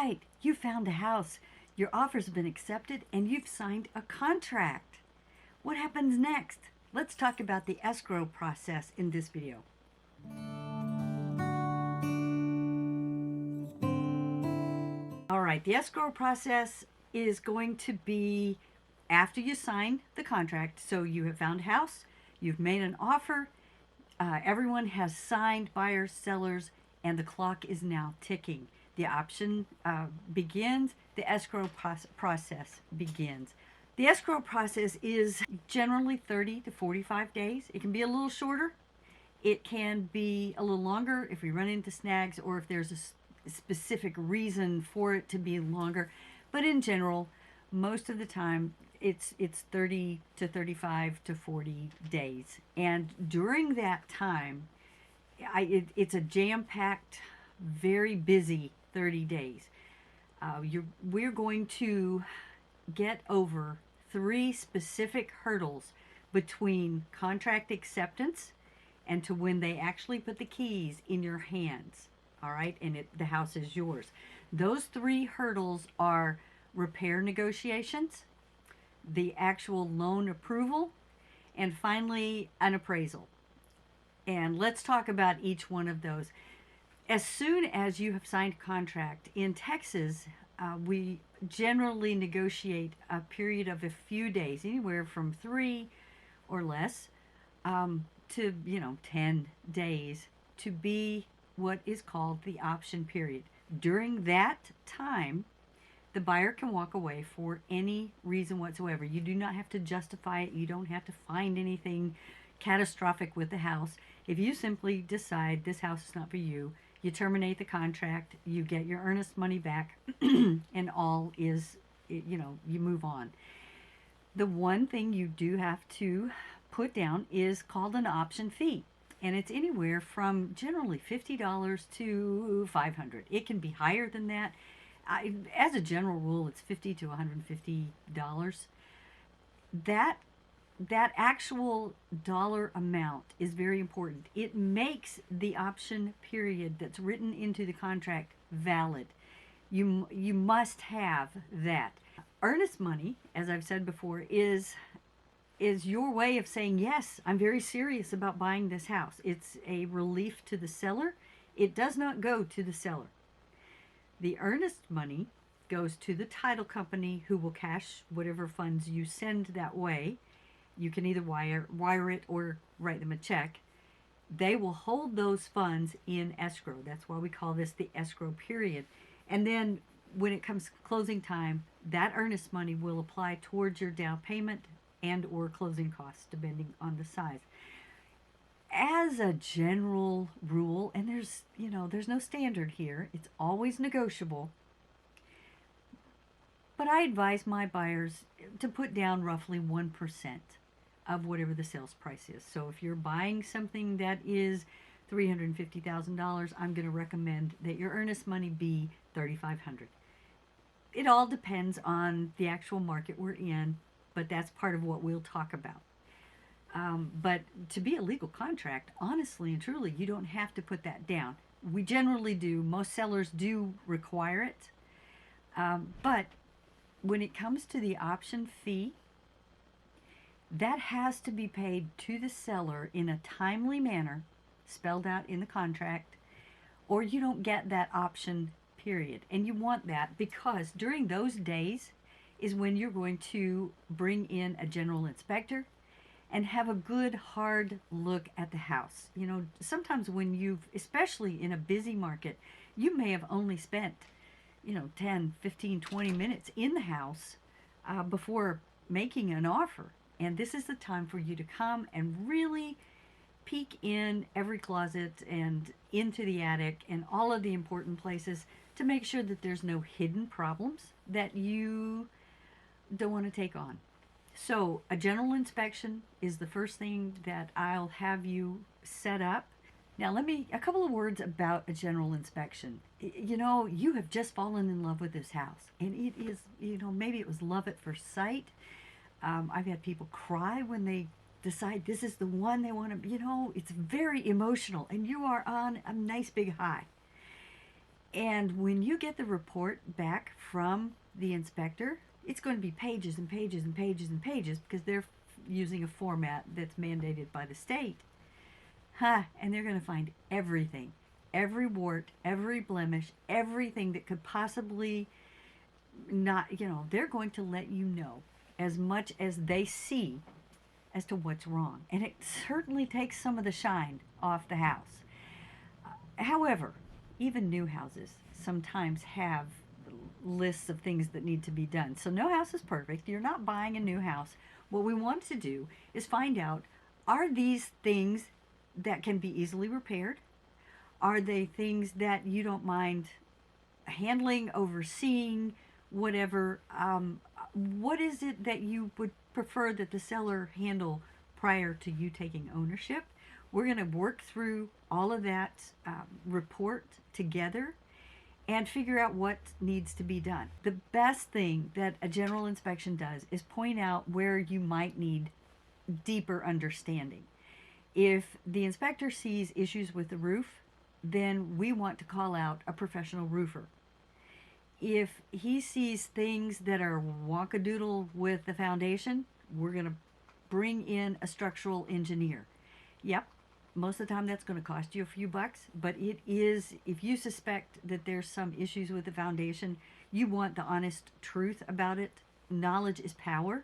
right, you found a house. Your offer's been accepted and you've signed a contract. What happens next? Let's talk about the escrow process in this video. All right, the escrow process is going to be after you sign the contract. So you have found a house, you've made an offer, everyone has signed, buyers, sellers, and the clock is now ticking. The option begins, the escrow process begins. The escrow process is generally 30 to 45 days. It can be a little shorter. It can be a little longer if we run into snags or if there's a specific reason for it to be longer. But in general, most of the time, it's 30 to 35 to 40 days. And during that time, it's a jam-packed, very busy 30 days. We're going to get over 3 specific hurdles between contract acceptance and to when they actually put the keys in your hands. All right, and the house is yours. Those 3 hurdles are repair negotiations, the actual loan approval, and finally an appraisal. And let's talk about each one of those. As soon as you have signed a contract in Texas, we generally negotiate a period of a few days, anywhere from 3 or less to 10 days, to be what is called the option period. During that time, the buyer can walk away for any reason whatsoever. You do not have to justify it. You don't have to find anything catastrophic with the house. If you simply decide this house is not for you, you terminate the contract, you get your earnest money back, and all is, you move on. The one thing you do have to put down is called an option fee. And it's anywhere from generally $50 to $500. It can be higher than that. As a general rule, it's $50 to $150. That actual dollar amount is very important. It makes the option period that's written into the contract valid. You must have that. Earnest money, as I've said before, is your way of saying, yes, I'm very serious about buying this house. It's a relief to the seller. It does not go to the seller. The earnest money goes to the title company, who will cash whatever funds you send that way. You can either wire it or write them a check. They will hold those funds in escrow. That's why we call this the escrow period. And then when it comes closing time, that earnest money will apply towards your down payment and or closing costs, depending on the size. As a general rule, and there's no standard here, it's always negotiable, but I advise my buyers to put down roughly 1% of whatever the sales price is. So if you're buying something that is $350,000, I'm going to recommend that your earnest money be $3,500. It all depends on the actual market we're in, but that's part of what we'll talk about. But to be a legal contract, honestly and truly, you don't have to put that down. We generally do. Most sellers do require it. But when it comes to the option fee, that has to be paid to the seller in a timely manner, spelled out in the contract, or you don't get that option period. And you want that because during those days is when you're going to bring in a general inspector and have a good hard look at the house. Sometimes when especially in a busy market, you may have only spent 10, 15, 20 minutes in the house before making an offer. And this is the time for you to come and really peek in every closet and into the attic and all of the important places to make sure that there's no hidden problems that you don't want to take on. So a general inspection is the first thing that I'll have you set up. Now a couple of words about a general inspection. You have just fallen in love with this house, and it is, maybe it was love at first sight. I've had people cry when they decide this is the one they want to, it's very emotional, and you are on a nice big high. And when you get the report back from the inspector, it's going to be pages and pages and pages and pages because they're using a format that's mandated by the state. And they're going to find everything, every wart, every blemish, everything that could possibly not, they're going to let you know as much as they see as to what's wrong. And it certainly takes some of the shine off the house. However, even new houses sometimes have lists of things that need to be done. So no house is perfect. You're not buying a new house. What we want to do is find out, are these things that can be easily repaired? Are they things that you don't mind handling, overseeing, whatever? What is it that you would prefer that the seller handle prior to you taking ownership? We're going to work through all of that report together and figure out what needs to be done. The best thing that a general inspection does is point out where you might need deeper understanding. If the inspector sees issues with the roof, then we want to call out a professional roofer. If he sees things that are wonkadoodle with the foundation, we're going to bring in a structural engineer. Yep, most of the time that's going to cost you a few bucks, but it is, if you suspect that there's some issues with the foundation, you want the honest truth about it. Knowledge is power,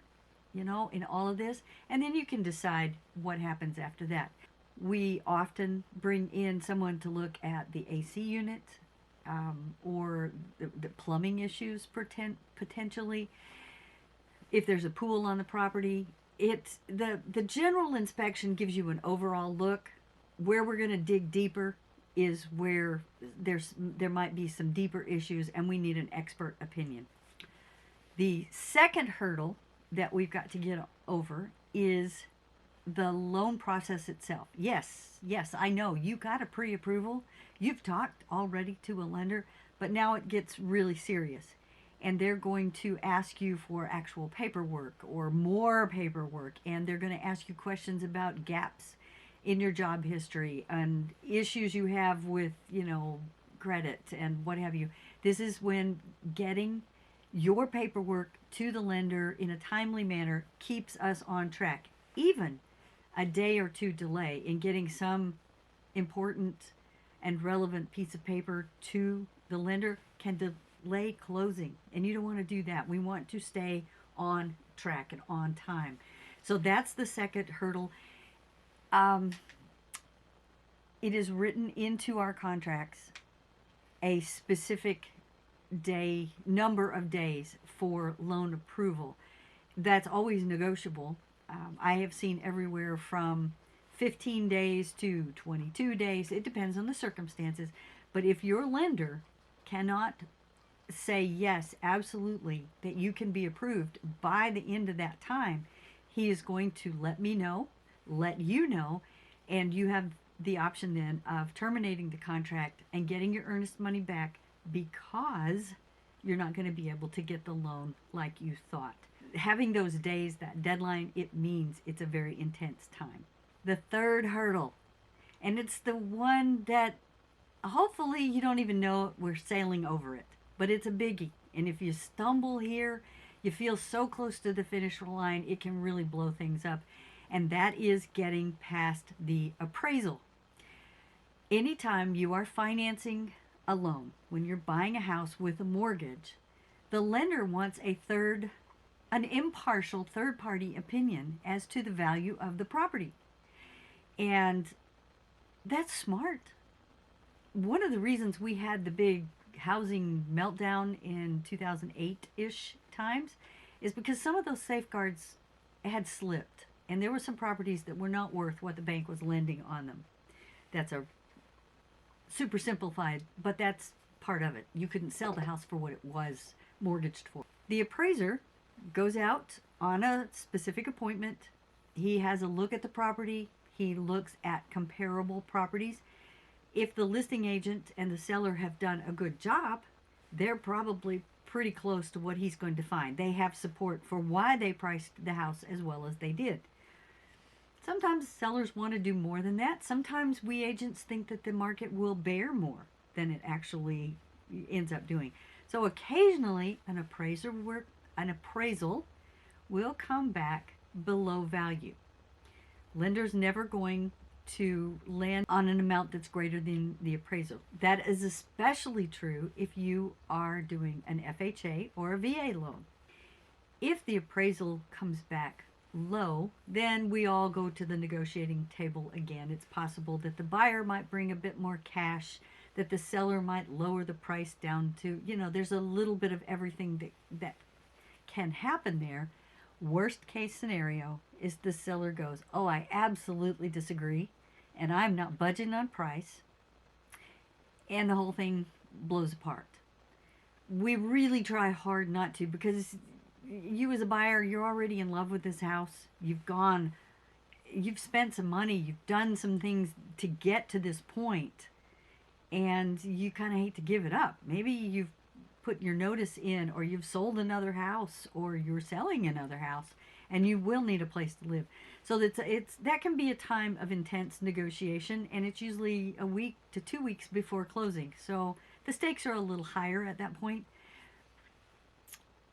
in all of this, and then you can decide what happens after that. We often bring in someone to look at the AC unit, or the plumbing issues potentially. If there's a pool on the property, it's the general inspection gives you an overall look. Where we're going to dig deeper is where there might be some deeper issues, and we need an expert opinion. The second hurdle that we've got to get over is the loan process itself. Yes, I know you got a pre-approval. You've talked already to a lender, but now it gets really serious. And they're going to ask you for actual paperwork or more paperwork. And they're going to ask you questions about gaps in your job history and issues you have with, credit and what have you. This is when getting your paperwork to the lender in a timely manner keeps us on track. Even a day or two delay in getting some important and relevant piece of paper to the lender can delay closing, and you don't want to do that. We want to stay on track and on time. So that's the second hurdle. It is written into our contracts a specific number of days for loan approval. That's always negotiable. I have seen everywhere from 15 days to 22 days. It depends on the circumstances. But if your lender cannot say yes, absolutely, that you can be approved by the end of that time, he is going to let you know, and you have the option then of terminating the contract and getting your earnest money back because you're not going to be able to get the loan like you thought. Having those days, that deadline, it means it's a very intense time. The third hurdle, and it's the one that hopefully you don't even know we're sailing over it, but it's a biggie. And if you stumble here, you feel so close to the finish line, it can really blow things up. And that is getting past the appraisal. Anytime you are financing a loan, when you're buying a house with a mortgage, the lender wants an impartial third-party opinion as to the value of the property. And that's smart. One of the reasons we had the big housing meltdown in 2008-ish times is because some of those safeguards had slipped, and there were some properties that were not worth what the bank was lending on them. That's a super simplified, but that's part of it. You couldn't sell the house for what it was mortgaged for. The appraiser goes out on a specific appointment. He has a look at the property. He looks at comparable properties. If the listing agent and the seller have done a good job, they're probably pretty close to what he's going to find. They have support for why they priced the house as well as they did. Sometimes sellers want to do more than that. Sometimes we agents think that the market will bear more than it actually, ends up doing. So occasionally an appraisal will come back below value. Lender's never going to land on an amount that's greater than the appraisal. That is especially true if you are doing an FHA or a VA loan. If the appraisal comes back low, then we all go to the negotiating table again. It's possible that the buyer might bring a bit more cash, that the seller might lower the price down to, there's a little bit of everything that can happen there. Worst case scenario is the seller goes, oh, I absolutely disagree, and I'm not budging on price, and the whole thing blows apart. We really try hard not to, because you as a buyer, you're already in love with this house. You've spent some money, you've done some things to get to this point, and you kind of hate to give it up. Maybe you've put your notice in, or you've sold another house, or you're selling another house, and you will need a place to live. So that can be a time of intense negotiation, and it's usually a week to 2 weeks before closing. So the stakes are a little higher at that point.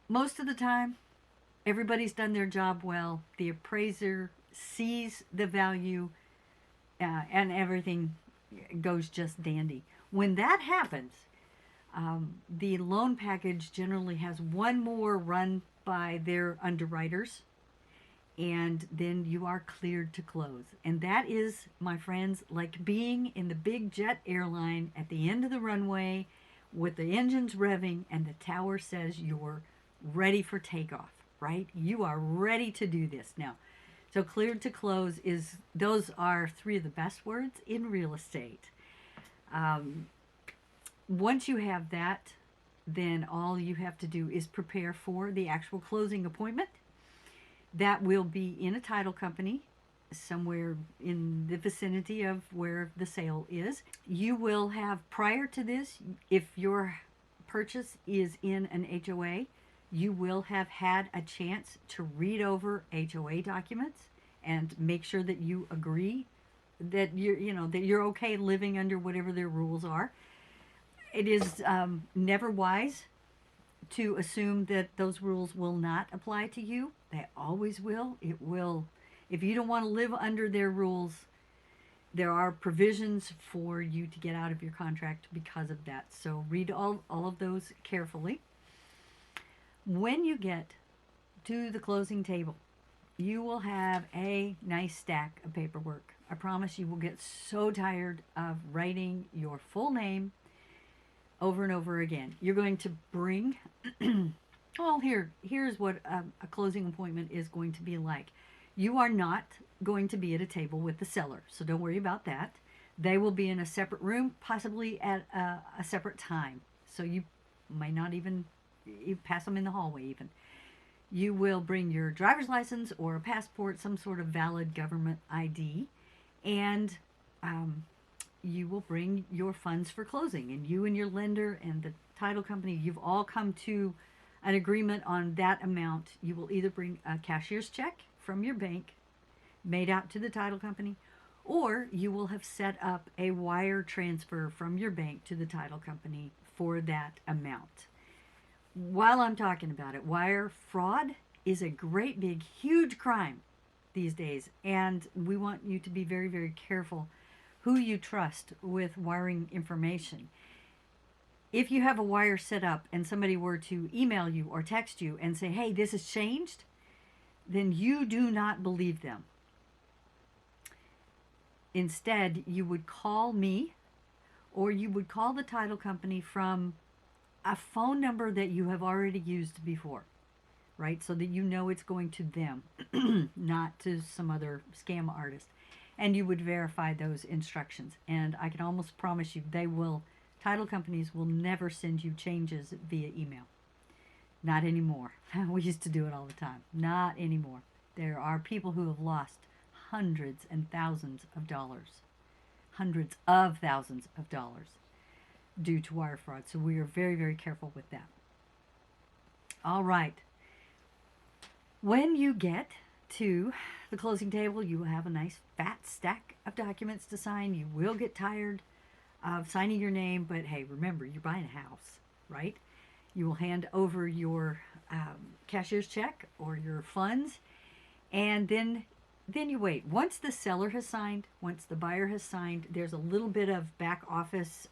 Most of the time, everybody's done their job well. The appraiser sees the value, and everything goes just dandy. When that happens, the loan package generally has one more run by their underwriters, and then you are cleared to close. And that is, my friends, like being in the big jet airline at the end of the runway with the engines revving and the tower says you're ready for takeoff, right? You are ready to do this now. So cleared to close those are three of the best words in real estate. Once you have that, then all you have to do is prepare for the actual closing appointment. That will be in a title company somewhere in the vicinity of where the sale is. You will have, prior to this, if your purchase is in an HOA, you will have had a chance to read over HOA documents and make sure that you agree that you're okay living under whatever their rules are. It is never wise to assume that those rules will not apply to you. They always will. It will. If you don't want to live under their rules, there are provisions for you to get out of your contract because of that. So read all of those carefully. When you get to the closing table, you will have a nice stack of paperwork. I promise you will get so tired of writing your full name over and over again. You're going to bring, well, here's what a closing appointment is going to be like. You are not going to be at a table with the seller, so don't worry about that. They will be in a separate room, possibly at a separate time. So you might not even, you pass them in the hallway even. You will bring your driver's license or a passport, some sort of valid government ID, and you will bring your funds for closing. And you and your lender and the title company, you've all come to an agreement on that amount. You will either bring a cashier's check from your bank made out to the title company, or you will have set up a wire transfer from your bank to the title company for that amount. While I'm talking about it, wire fraud is a great big huge crime these days, and we want you to be very, very careful who you trust with wiring information. If you have a wire set up and somebody were to email you or text you and say, hey, this has changed, then you do not believe them. Instead, you would call me, or you would call the title company from a phone number that you have already used before, right? So that you know it's going to them, not to some other scam artist. And you would verify those instructions. And I can almost promise you title companies will never send you changes via email. Not anymore. We used to do it all the time. Not anymore. There are people who have lost hundreds and thousands of dollars. Hundreds of thousands of dollars due to wire fraud. So we are very, very careful with that. All right. When you get to the closing table, you will have a nice fat stack of documents to sign. You will get tired of signing your name, but hey, remember, you're buying a house, right? You will hand over your cashier's check or your funds, and then you wait. Once the seller has signed, once the buyer has signed, there's a little bit of back office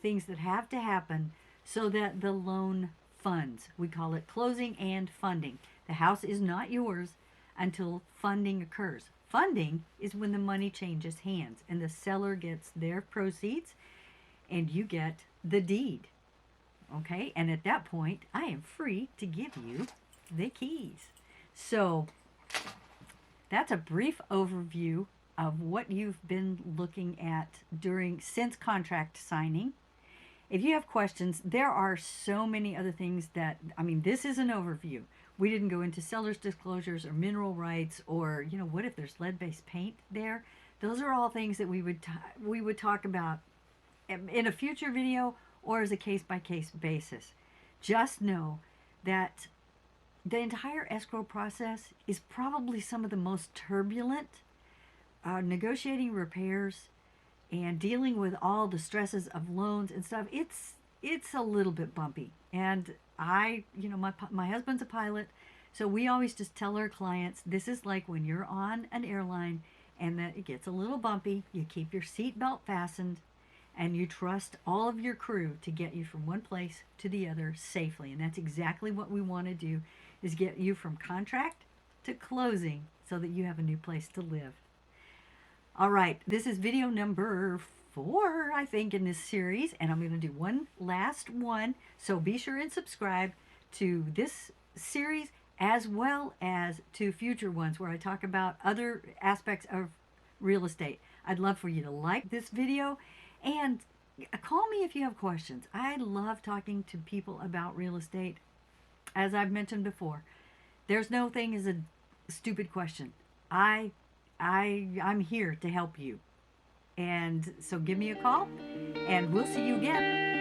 things that have to happen so that the loan funds. We call it closing and funding. The house is not yours until funding occurs. Funding is when the money changes hands and the seller gets their proceeds and you get the deed. Okay? And at that point, I am free to give you the keys. So that's a brief overview of what you've been looking at since contract signing. If you have questions, there are so many other things this is an overview. We didn't go into seller's disclosures or mineral rights or, what if there's lead-based paint there? Those are all things that we would talk about in a future video or as a case-by-case basis. Just know that the entire escrow process is probably some of the most turbulent. Negotiating repairs and dealing with all the stresses of loans and stuff, it's a little bit bumpy. And my husband's a pilot, so we always just tell our clients, this is like when you're on an airline and that it gets a little bumpy. You keep your seatbelt fastened and you trust all of your crew to get you from one place to the other safely. And that's exactly what we want to do, is get you from contract to closing so that you have a new place to live. All right, this is video number 4, I think, in this series, and I'm going to do one last one. So be sure and subscribe to this series as well as to future ones where I talk about other aspects of real estate. I'd love for you to like this video and call me if you have questions. I love talking to people about real estate. As I've mentioned before, there's no thing as a stupid question. I'm here to help you. And so give me a call and we'll see you again.